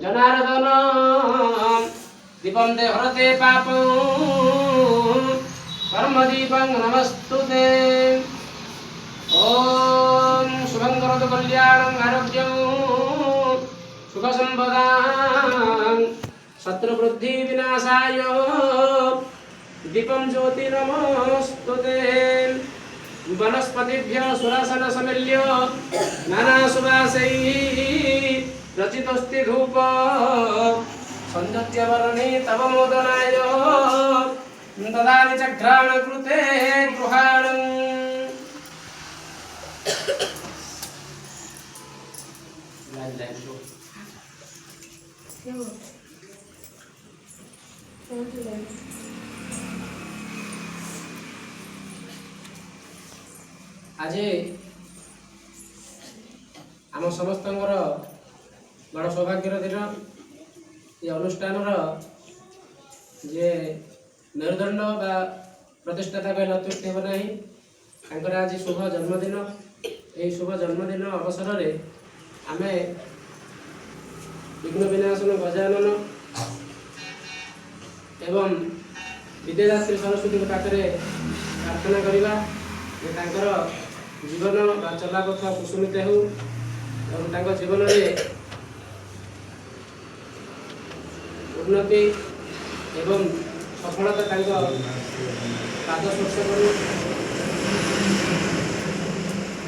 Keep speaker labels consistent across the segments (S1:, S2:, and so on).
S1: जनार्दन दीपं ते हरते पापं कर्मदीपं नमस्तुते। ओम शुभं करोतु कल्याणं आरोग्यं सुखसंपदां शत्रुवृद्धि विनाशाय दीपं ज्योति नमस्तुते। वनस्पतिभ्यः सुरासन समिल्य नाना सुवासैः रचितोऽस्ति धूप सञ्जत्यवर्णे तव मोदनाय ददामि च घ्राणकृते गृहाणम्। आज आम समस्त बड़ सौभाग्यर दिन ये अनुष्ठान जे मेरुदंड बा प्रतिष्ठाता कहले अत्युक्ति हो नहीं। आज शुभ जन्मदिन। ये शुभ जन्मदिन अवसर में आम विघ्न विनाशन गजानन एवं विद्यादात्री सरस्वती पाखे प्रार्थना करवा जीवन चला पथ कुसुमित हो जीवन में उन्नति एवं सफलता पाद स्पर्श करूँ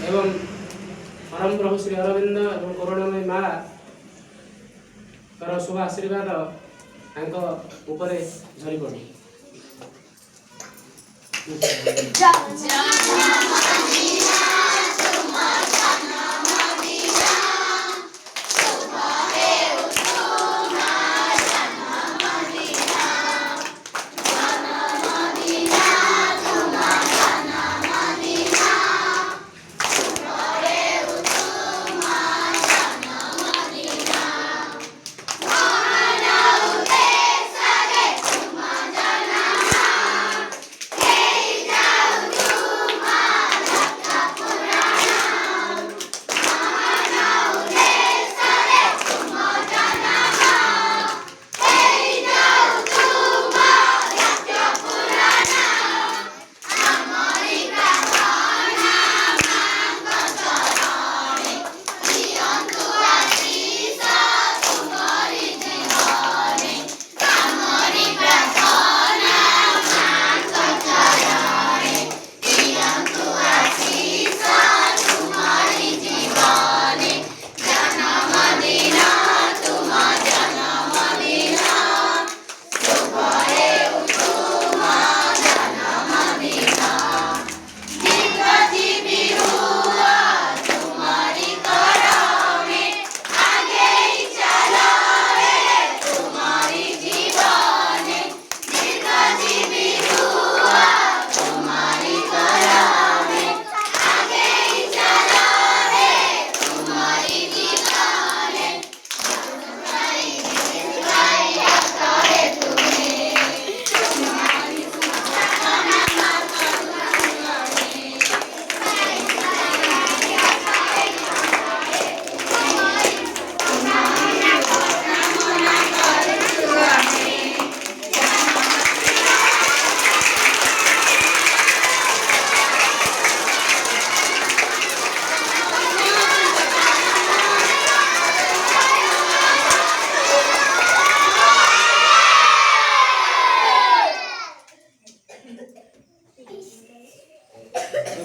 S1: एवं परम प्रभु श्री अरविंद एवं करुणामयी माँ कर शुभ आशीर्वाद उपरे झरी पड़ू।
S2: जय